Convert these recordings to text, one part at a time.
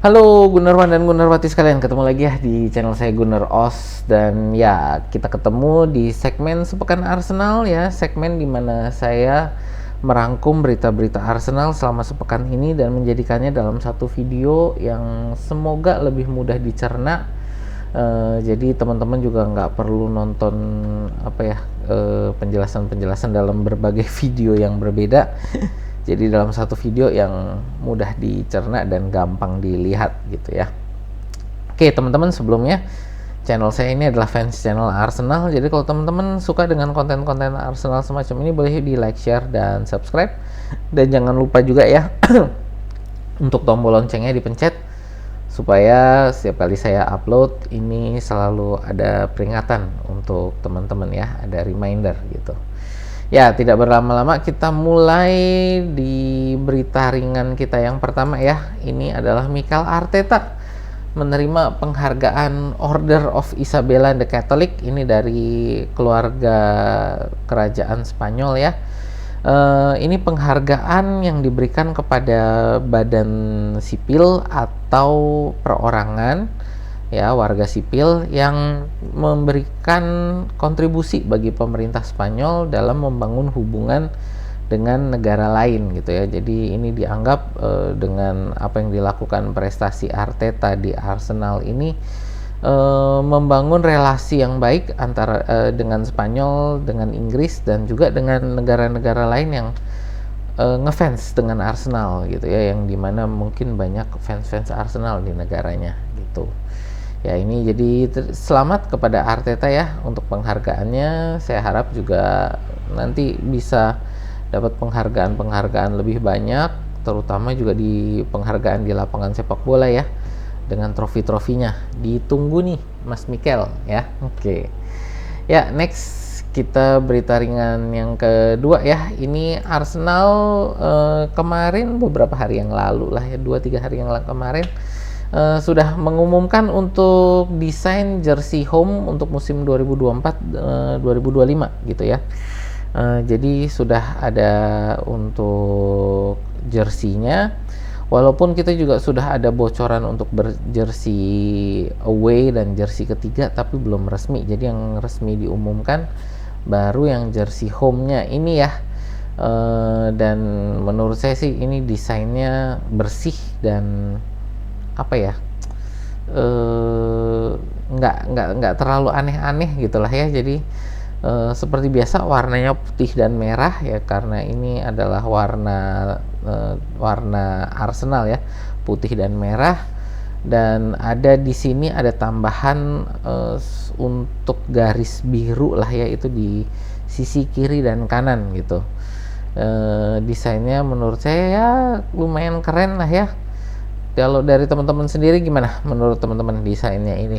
Halo Gunerwan dan Gunerwati sekalian, ketemu lagi ya di channel saya Guner Os. Dan ya, kita ketemu di segmen Sepekan Arsenal ya, segmen dimana saya merangkum berita-berita Arsenal selama sepekan ini dan menjadikannya dalam satu video yang semoga lebih mudah dicerna. Jadi teman-teman juga nggak perlu nonton penjelasan-penjelasan dalam berbagai video yang berbeda. Jadi dalam satu video yang mudah dicerna dan gampang dilihat gitu ya. Oke teman-teman, sebelumnya channel saya ini adalah fans channel Arsenal. Jadi kalau teman-teman suka dengan konten-konten Arsenal semacam ini, boleh di like, share, dan subscribe. Dan jangan lupa juga ya untuk tombol loncengnya dipencet supaya setiap kali saya upload ini selalu ada peringatan untuk teman-teman ya, ada reminder gitu. Ya, tidak berlama-lama kita mulai di berita ringan kita yang pertama ya. Ini adalah Mikel Arteta menerima penghargaan Order of Isabella the Catholic. Ini dari keluarga kerajaan Spanyol ya. Ini penghargaan yang diberikan kepada badan sipil atau perorangan ya, warga sipil yang memberikan kontribusi bagi pemerintah Spanyol dalam membangun hubungan dengan negara lain gitu ya. Jadi ini dianggap dengan apa yang dilakukan prestasi Arteta di Arsenal ini membangun relasi yang baik antara dengan Spanyol, dengan Inggris, dan juga dengan negara-negara lain yang ngefans dengan Arsenal gitu ya, yang dimana mungkin banyak fans-fans Arsenal di negaranya gitu. Ya, ini jadi selamat kepada Arteta ya untuk penghargaannya. Saya harap juga nanti bisa dapat penghargaan-penghargaan lebih banyak, terutama juga di penghargaan di lapangan sepak bola ya, dengan trofi-trofinya. Ditunggu nih Mas Mikel ya. Oke. Ya, next kita berita ringan yang kedua ya. Ini Arsenal kemarin beberapa hari yang lalu lah ya, 2-3 hari yang kemarin sudah mengumumkan untuk desain jersey home untuk musim 2024-2025 gitu ya. Jadi sudah ada untuk jersinya, walaupun kita juga sudah ada bocoran untuk jersey away dan jersey ketiga, tapi belum resmi. Jadi yang resmi diumumkan baru yang jersey home-nya ini ya. Dan menurut saya sih ini desainnya bersih dan nggak terlalu aneh-aneh gitulah ya. Jadi seperti biasa warnanya putih dan merah ya, karena ini adalah warna Arsenal ya, putih dan merah. Dan ada di sini ada tambahan untuk garis biru lah ya, itu di sisi kiri dan kanan gitu. Desainnya menurut saya ya lumayan keren lah ya. Kalau dari teman-teman sendiri gimana menurut teman-teman desainnya ini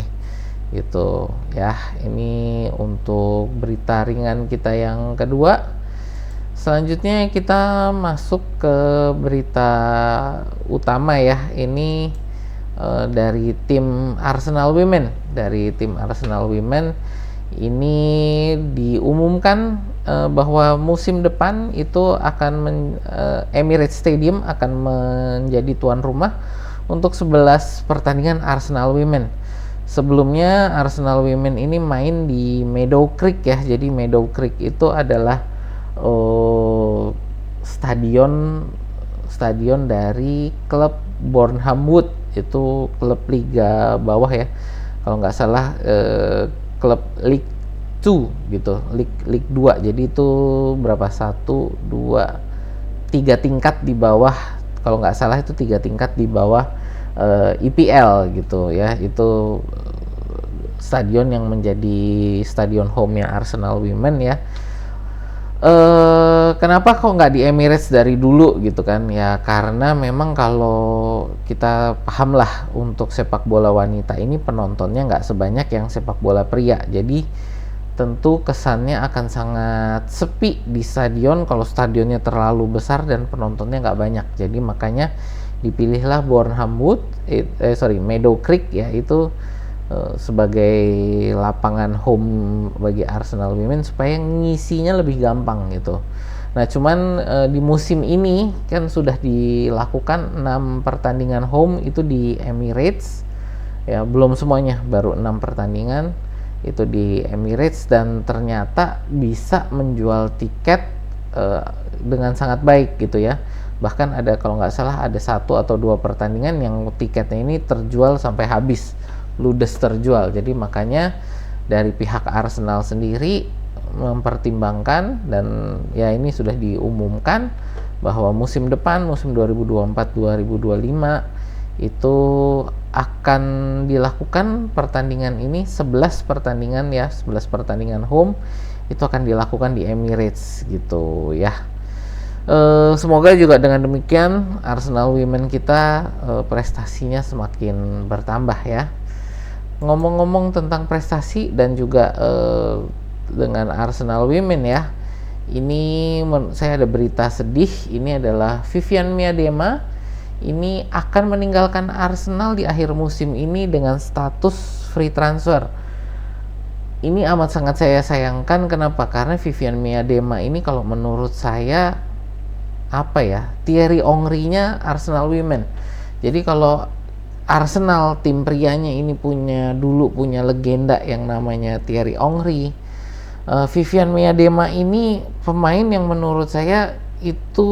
gitu ya. Ini untuk berita ringan kita yang kedua. Selanjutnya kita masuk ke berita utama ya. Ini dari tim Arsenal Women. Dari tim Arsenal Women ini diumumkan bahwa musim depan itu akan Emirates Stadium akan menjadi tuan rumah untuk 11 pertandingan Arsenal Women. Sebelumnya Arsenal Women ini main di Meadow Creek ya. Jadi Meadow Creek itu adalah stadion dari klub Bournemouth Wood, itu klub liga bawah ya. Kalau nggak salah klub League 2 gitu, League 2. Jadi itu berapa? 1, 2, 3 tingkat di bawah. Kalau nggak salah itu 3 tingkat di bawah IPL gitu ya. Itu stadion yang menjadi stadion home-nya Arsenal Women ya. Kenapa kok nggak di Emirates dari dulu gitu kan ya? Karena memang kalau kita paham lah, untuk sepak bola wanita ini penontonnya nggak sebanyak yang sepak bola pria. Jadi tentu kesannya akan sangat sepi di stadion kalau stadionnya terlalu besar dan penontonnya nggak banyak. Jadi makanya dipilihlah Meadow Creek ya, itu sebagai lapangan home bagi Arsenal Women supaya ngisinya lebih gampang gitu. Nah, cuman di musim ini kan sudah dilakukan 6 pertandingan home itu di Emirates. Ya, belum semuanya, baru 6 pertandingan itu di Emirates, dan ternyata bisa menjual tiket dengan sangat baik gitu ya. Bahkan ada, kalau nggak salah, ada 1 atau 2 pertandingan yang tiketnya ini terjual sampai habis, ludes terjual. Jadi makanya dari pihak Arsenal sendiri mempertimbangkan, dan ya ini sudah diumumkan bahwa musim depan, musim 2024-2025 itu akan dilakukan pertandingan ini, 11 pertandingan ya, 11 pertandingan home itu akan dilakukan di Emirates gitu ya. Semoga juga dengan demikian Arsenal Women kita prestasinya semakin bertambah ya. Ngomong-ngomong tentang prestasi dan juga dengan Arsenal Women ya, ini saya ada berita sedih. Ini adalah Vivianne Miedema ini akan meninggalkan Arsenal di akhir musim ini dengan status free transfer. Ini amat sangat saya sayangkan. Kenapa? Karena Vivianne Miedema ini kalau menurut saya apa ya, Thierry Henry-nya Arsenal Women. Jadi kalau Arsenal tim prianya ini dulu punya legenda yang namanya Thierry Henry, Vivianne Miedema ini pemain yang menurut saya itu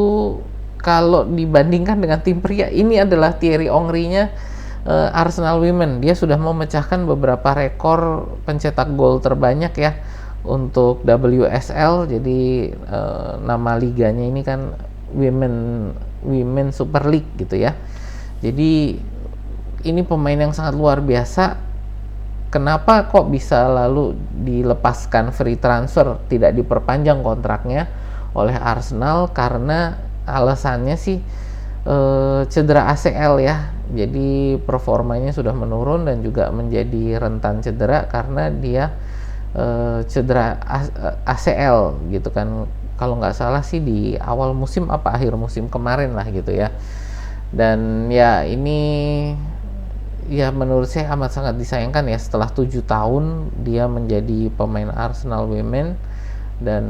kalau dibandingkan dengan tim pria, ini adalah Thierry Henry-nya Arsenal Women. Dia sudah memecahkan beberapa rekor pencetak gol terbanyak ya untuk WSL. Jadi nama liganya ini kan Women Super League gitu ya. Jadi ini pemain yang sangat luar biasa. Kenapa kok bisa lalu dilepaskan free transfer, tidak diperpanjang kontraknya oleh Arsenal? Karena alasannya sih cedera ACL ya. Jadi performanya sudah menurun dan juga menjadi rentan cedera karena dia cedera ACL gitu kan. Kalau nggak salah sih di awal musim apa akhir musim kemarin lah gitu ya. Dan ya ini ya menurut saya amat sangat disayangkan ya, setelah 7 tahun dia menjadi pemain Arsenal Women dan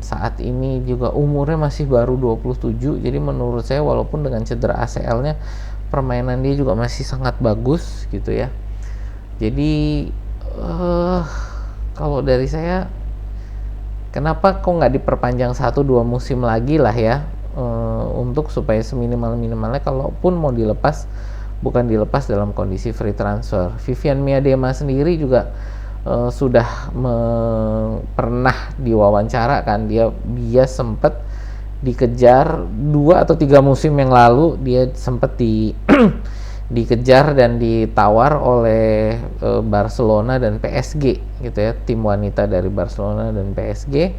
saat ini juga umurnya masih baru 27. Jadi menurut saya walaupun dengan cedera ACL-nya, permainan dia juga masih sangat bagus gitu ya. Jadi kalau dari saya, kenapa kok nggak diperpanjang 1-2 musim lagi lah ya, untuk supaya seminimal-minimalnya kalaupun mau dilepas, bukan dilepas dalam kondisi free transfer. Vivianne Miedema sendiri juga sudah pernah diwawancara kan, dia sempat dikejar 2 atau 3 musim yang lalu, dia sempat dikejar dan ditawar oleh Barcelona dan PSG gitu ya, tim wanita dari Barcelona dan PSG.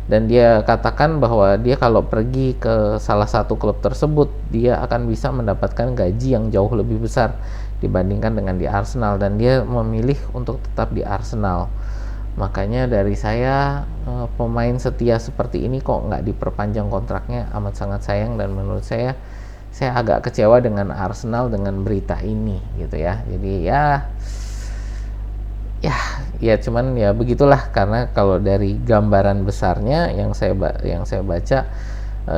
Dan dia katakan bahwa dia kalau pergi ke salah satu klub tersebut, dia akan bisa mendapatkan gaji yang jauh lebih besar dibandingkan dengan di Arsenal, dan dia memilih untuk tetap di Arsenal. Makanya dari saya, pemain setia seperti ini kok nggak diperpanjang kontraknya, amat sangat sayang. Dan menurut saya agak kecewa dengan Arsenal dengan berita ini gitu ya. Jadi ya cuman ya begitulah, karena kalau dari gambaran besarnya yang saya baca,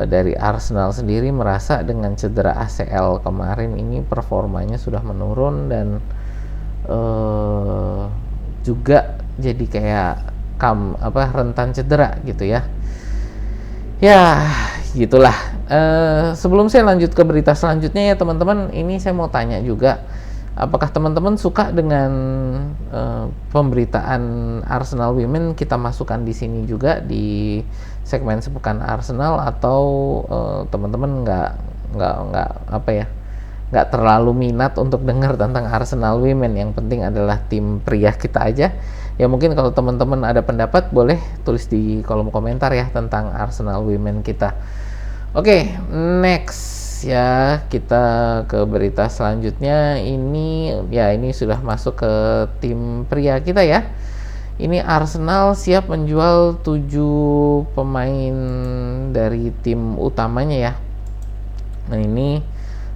dari Arsenal sendiri merasa dengan cedera ACL kemarin ini performanya sudah menurun, dan juga jadi kayak rentan cedera gitu ya. Ya gitulah. Sebelum saya lanjut ke berita selanjutnya ya teman-teman, ini saya mau tanya juga, apakah teman-teman suka dengan pemberitaan Arsenal Women kita masukkan di sini juga di segmen sepekan Arsenal, atau teman-teman nggak terlalu minat untuk dengar tentang Arsenal Women, yang penting adalah tim pria kita aja? Ya mungkin kalau teman-teman ada pendapat boleh tulis di kolom komentar ya tentang Arsenal Women kita. Oke, next ya, kita ke berita selanjutnya. Ini sudah masuk ke tim pria kita ya. Ini Arsenal siap menjual 7 pemain dari tim utamanya ya. Nah, ini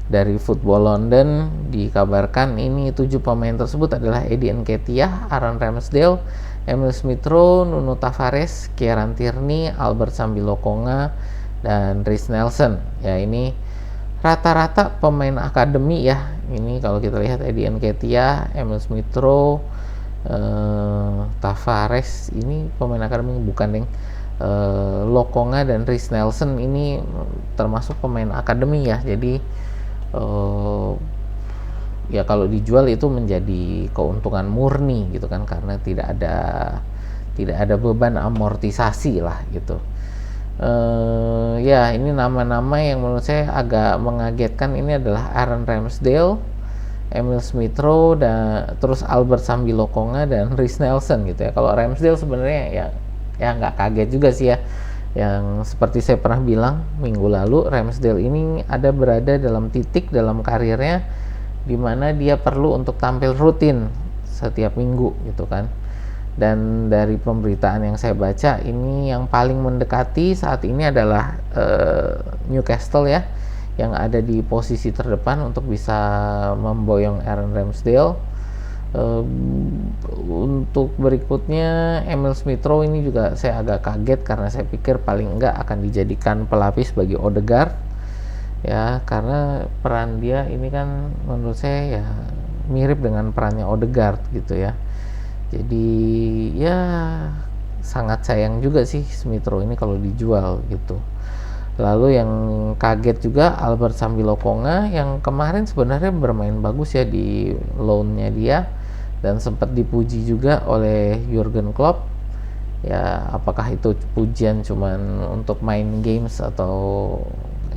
dari Football London dikabarkan ini 7 pemain tersebut adalah Eddie Nketiah, Aaron Ramsdale, Emil Smith Rowe, Nuno Tavares, Kieran Tierney, Albert Sambilokonga, dan Reiss Nelson. Ya, ini rata-rata pemain akademi ya. Ini kalau kita lihat Eddie Nketiah, Emil Smith-Rowe, Tavares ini pemain akademi, bukan deng. Lokonga dan Reiss Nelson ini termasuk pemain akademi ya. Jadi ya kalau dijual itu menjadi keuntungan murni gitu kan, karena tidak ada beban amortisasi lah gitu. Ya, ini nama-nama yang menurut saya agak mengagetkan. Ini adalah Aaron Ramsdale, Emil Smith-Rowe, dan terus Albert Sambi Lokonga dan Reiss Nelson gitu ya. Kalau Ramsdale sebenarnya ya nggak kaget juga sih ya. Yang seperti saya pernah bilang minggu lalu, Ramsdale ini berada dalam titik dalam karirnya di mana dia perlu untuk tampil rutin setiap minggu gitu kan. Dan dari pemberitaan yang saya baca, ini yang paling mendekati saat ini adalah Newcastle ya, yang ada di posisi terdepan untuk bisa memboyong Aaron Ramsdale. Untuk berikutnya Emil Smith-Rowe ini juga saya agak kaget, karena saya pikir paling enggak akan dijadikan pelapis bagi Odegaard ya, karena peran dia ini kan menurut saya ya mirip dengan perannya Odegaard gitu ya. Jadi ya sangat sayang juga sih Smith-Rowe ini kalau dijual gitu. Lalu yang kaget juga Albert Sambi Lokonga, yang kemarin sebenarnya bermain bagus ya di loan-nya dia, dan sempat dipuji juga oleh Jurgen Klopp. Ya, apakah itu pujian cuman untuk main games atau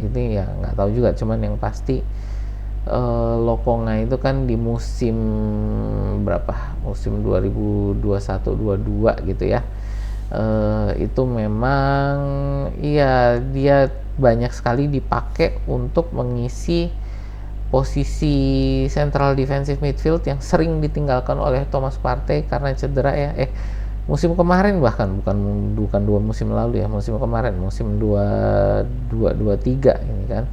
ini ya nggak tahu juga. Cuman yang pasti Lokonga itu kan di musim musim 2021-22 gitu ya, itu memang iya dia banyak sekali dipakai untuk mengisi posisi central defensive midfield yang sering ditinggalkan oleh Thomas Partey karena cedera ya. Musim kemarin, bahkan bukan 2 musim lalu ya, musim kemarin, musim 22-23 ini kan,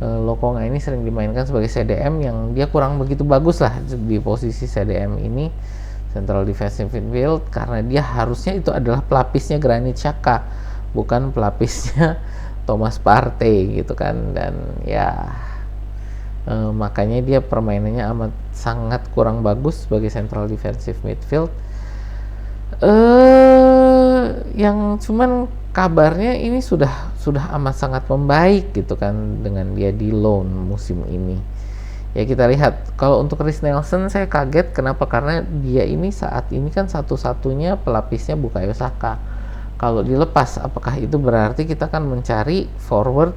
Lokonga ini sering dimainkan sebagai CDM yang dia kurang begitu bagus lah di posisi CDM ini, central defensive midfield, karena dia harusnya itu adalah pelapisnya Granit Xhaka, bukan pelapisnya Thomas Partey gitu kan. Dan ya makanya dia permainannya sangat kurang bagus sebagai central defensive midfield. Yang cuman kabarnya ini sudah amat sangat membaik gitu kan dengan dia di loan musim ini. Ya, kita lihat kalau untuk Reiss Nelson saya kaget, kenapa? Karena dia ini saat ini kan satu-satunya pelapisnya Bukayo Saka. Kalau dilepas, apakah itu berarti kita kan mencari forward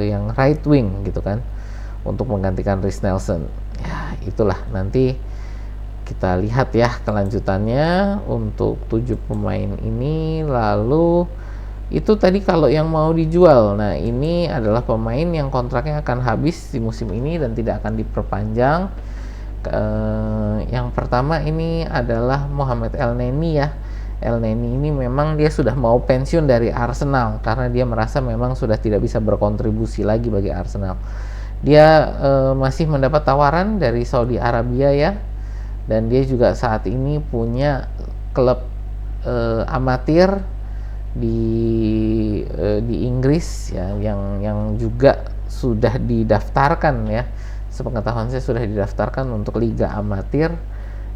yang right wing gitu kan untuk menggantikan Reiss Nelson? Ya, itulah nanti kita lihat ya kelanjutannya untuk 7 pemain ini. Lalu itu tadi kalau yang mau dijual. Nah, ini adalah pemain yang kontraknya akan habis di musim ini dan tidak akan diperpanjang. Yang pertama ini adalah Mohamed Elneny ya. Elneny ini memang dia sudah mau pensiun dari Arsenal karena dia merasa memang sudah tidak bisa berkontribusi lagi bagi Arsenal. Dia masih mendapat tawaran dari Saudi Arabia ya, dan dia juga saat ini punya klub amatir di Inggris ya, yang juga sudah didaftarkan ya, sepengetahuan saya sudah didaftarkan untuk liga amatir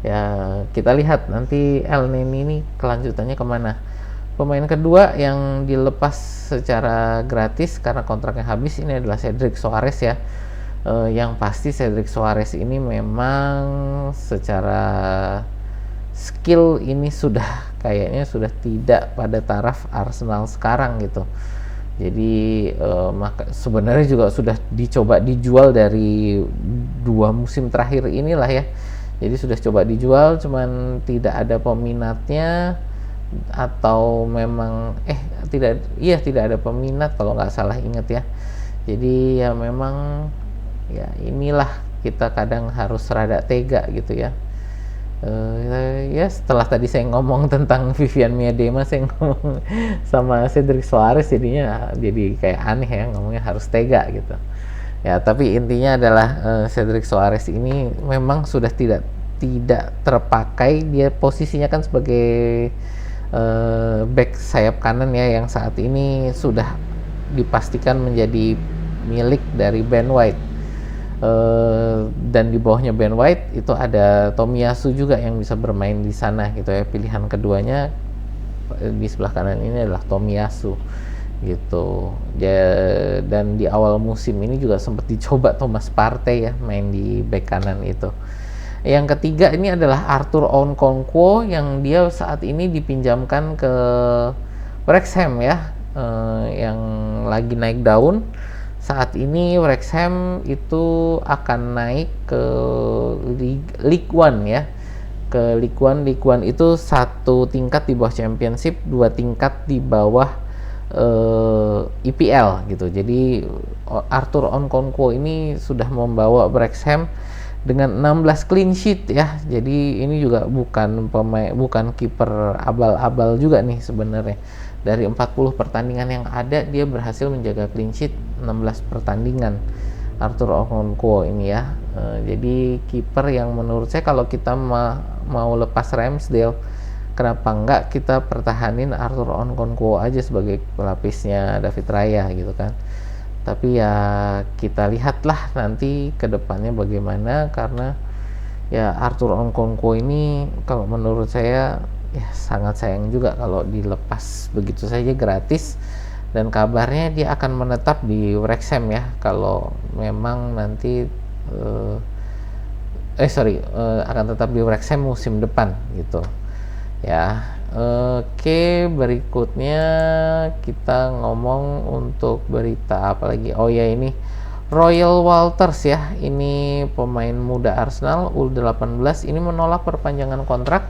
ya. Kita lihat nanti Elneny ini kelanjutannya kemana. Pemain kedua yang dilepas secara gratis karena kontraknya habis ini adalah Cedric Soares ya. Yang pasti Cedric Soares ini memang secara skill ini kayaknya sudah tidak pada taraf Arsenal sekarang gitu. Jadi sebenarnya juga sudah dicoba dijual dari 2 musim terakhir inilah ya. Jadi sudah coba dijual, cuman tidak ada peminatnya, atau memang tidak ada peminat kalau nggak salah ingat ya. Jadi ya memang ya inilah kita kadang harus rada tega gitu ya. Ya setelah tadi saya ngomong tentang Vivian Miedema, saya ngomong sama Cedric Soares, jadinya jadi kayak aneh ya ngomongnya harus tega gitu ya. Tapi intinya adalah Cedric Soares ini memang sudah tidak terpakai. Dia posisinya kan sebagai back sayap kanan ya, yang saat ini sudah dipastikan menjadi milik dari Ben White. Dan di bawahnya Ben White itu ada Tomiyasu juga yang bisa bermain di sana gitu ya. Pilihan keduanya di sebelah kanan ini adalah Tomiyasu gitu ya. Dan di awal musim ini juga sempat dicoba Thomas Partey ya main di bek kanan itu. Yang ketiga ini adalah Arthur Okonkwo yang dia saat ini dipinjamkan ke Wrexham ya, yang lagi naik daun. Saat ini Wrexham itu akan naik ke League One ya, ke League One. League One itu satu tingkat di bawah Championship, dua tingkat di bawah EPL gitu. Jadi Arthur Okonkwo ini sudah membawa Wrexham dengan 16 clean sheet ya. Jadi ini juga bukan kiper abal-abal juga nih sebenarnya. Dari 40 pertandingan yang ada dia berhasil menjaga clean sheet 16 pertandingan Arthur Okonkwo ini ya. Jadi kiper yang menurut saya kalau kita mau lepas Ramsdale, kenapa enggak kita pertahanin Arthur Okonkwo aja sebagai pelapisnya David Raya gitu kan. Tapi ya kita lihatlah nanti ke depannya bagaimana, karena ya Arthur Okonkwo ini kalau menurut saya ya sangat sayang juga kalau dilepas begitu saja gratis. Dan kabarnya dia akan menetap di Wrexham ya kalau memang nanti akan tetap di Wrexham musim depan gitu ya. Oke, berikutnya kita ngomong untuk berita apa lagi. Oh ya, ini Royal Walters ya, ini pemain muda Arsenal U18 ini menolak perpanjangan kontrak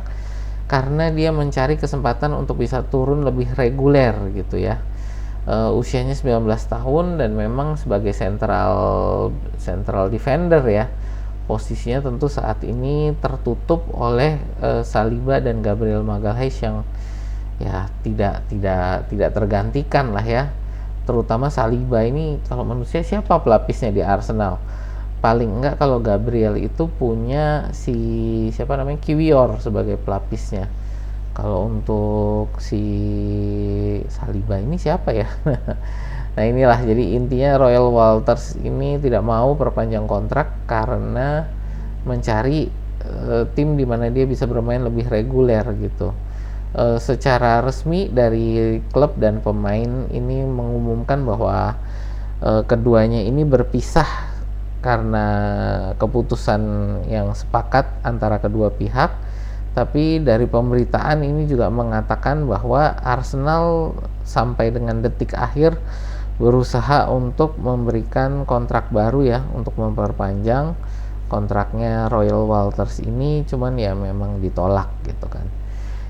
karena dia mencari kesempatan untuk bisa turun lebih reguler gitu ya. Usianya 19 tahun dan memang sebagai central defender ya. Posisinya tentu saat ini tertutup oleh Saliba dan Gabriel Magalhaes yang ya tidak tergantikan lah ya. Terutama Saliba ini kalau menurut saya siapa pelapisnya di Arsenal? Paling enggak kalau Gabriel itu punya siapa namanya Kiwior sebagai pelapisnya. Kalau untuk si Saliba ini siapa ya? Nah inilah, jadi intinya Royal Walters ini tidak mau perpanjang kontrak karena mencari tim di mana dia bisa bermain lebih reguler gitu. Secara resmi dari klub dan pemain ini mengumumkan bahwa keduanya ini berpisah karena keputusan yang sepakat antara kedua pihak. Tapi dari pemberitaan ini juga mengatakan bahwa Arsenal sampai dengan detik akhir berusaha untuk memberikan kontrak baru ya, untuk memperpanjang kontraknya Royal Walters ini, cuman ya memang ditolak gitu kan.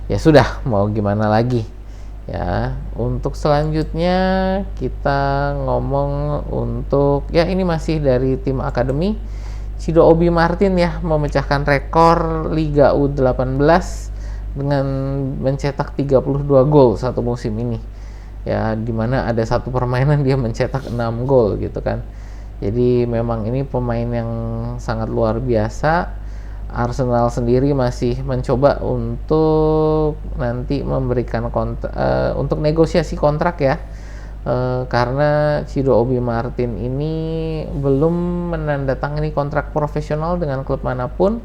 Ya sudah, mau gimana lagi ya. Untuk selanjutnya kita ngomong untuk ya ini masih dari tim akademi. Cido Obi Martin ya memecahkan rekor Liga U18 dengan mencetak 32 gol satu musim ini. Ya dimana ada satu permainan dia mencetak 6 gol gitu kan. Jadi memang ini pemain yang sangat luar biasa. Arsenal sendiri masih mencoba untuk nanti memberikan untuk negosiasi kontrak ya, karena Cido Obi Martin ini belum menandatangani kontrak profesional dengan klub manapun.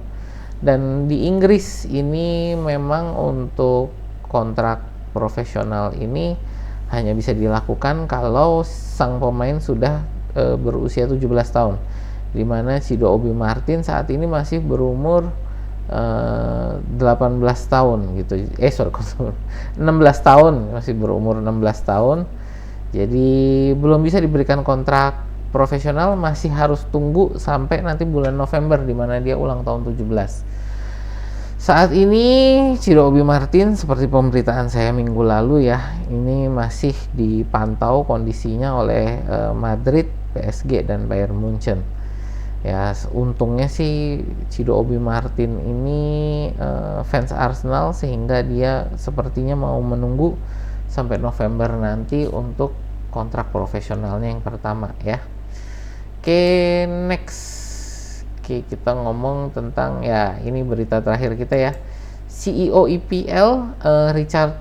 Dan di Inggris ini memang untuk kontrak profesional ini hanya bisa dilakukan kalau sang pemain sudah berusia 17 tahun, dimana Cido Obi Martin saat ini masih berumur 18 tahun gitu. 16 tahun, masih berumur 16 tahun. Jadi belum bisa diberikan kontrak profesional, masih harus tunggu sampai nanti bulan November dimana dia ulang tahun 17. Saat ini Cido Obi Martin seperti pemberitaan saya minggu lalu ya, ini masih dipantau kondisinya oleh Madrid, PSG dan Bayern Munchen. Ya untungnya sih Cido Obi Martin ini fans Arsenal sehingga dia sepertinya mau menunggu sampai November nanti untuk kontrak profesionalnya yang pertama ya. Oke, next. Oke, kita ngomong tentang ya ini berita terakhir kita ya. CEO EPL Richard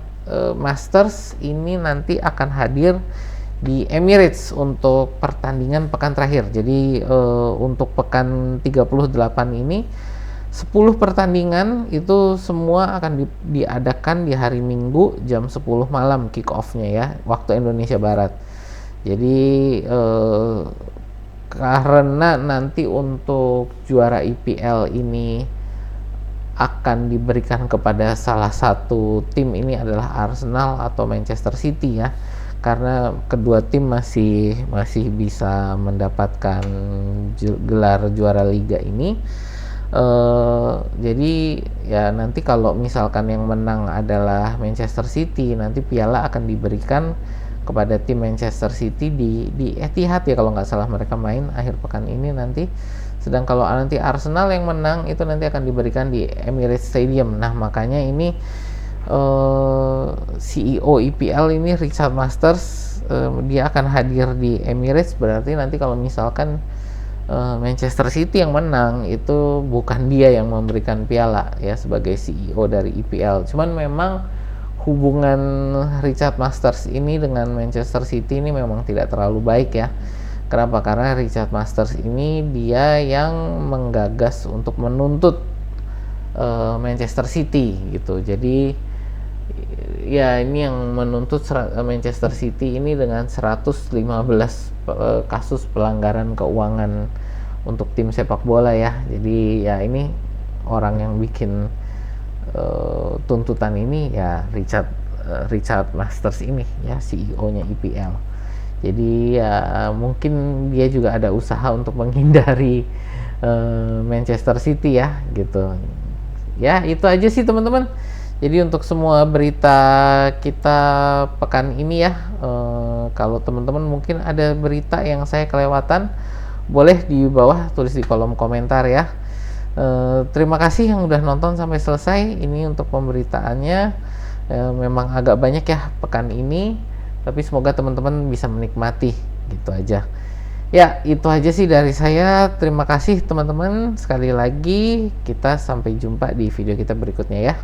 Masters ini nanti akan hadir di Emirates untuk pertandingan pekan terakhir. Jadi untuk pekan 38 ini 10 pertandingan itu semua akan diadakan di hari Minggu jam 10 malam kick off-nya ya, waktu Indonesia Barat. Jadi karena nanti untuk juara IPL ini akan diberikan kepada salah satu tim, ini adalah Arsenal atau Manchester City ya, karena kedua tim masih bisa mendapatkan gelar juara liga ini. Jadi ya nanti kalau misalkan yang menang adalah Manchester City, nanti piala akan diberikan kepada tim Manchester City di Etihad ya, kalau nggak salah mereka main akhir pekan ini nanti. Sedang kalau nanti Arsenal yang menang itu nanti akan diberikan di Emirates Stadium. Nah makanya ini CEO IPL ini Richard Masters, dia akan hadir di Emirates. Berarti nanti kalau misalkan Manchester City yang menang, itu bukan dia yang memberikan piala ya sebagai CEO dari IPL. Cuman memang hubungan Richard Masters ini dengan Manchester City ini memang tidak terlalu baik ya. Kenapa? Karena Richard Masters ini dia yang menggagas untuk menuntut Manchester City gitu. Jadi ya ini yang menuntut Manchester City ini dengan 115 kasus pelanggaran keuangan untuk tim sepak bola ya. Jadi ya ini orang yang bikin tuntutan ini ya Richard Masters ini ya, CEO-nya IPL. Jadi ya mungkin dia juga ada usaha untuk menghindari Manchester City ya gitu. Ya itu aja sih teman-teman. Jadi untuk semua berita kita pekan ini ya, kalau teman-teman mungkin ada berita yang saya kelewatan, boleh di bawah tulis di kolom komentar ya. Terima kasih yang udah nonton sampai selesai. Ini untuk pemberitaannya, memang agak banyak ya pekan ini, tapi semoga teman-teman bisa menikmati gitu aja. Ya itu aja sih dari saya. Terima kasih teman-teman. Sekali lagi kita sampai jumpa di video kita berikutnya ya.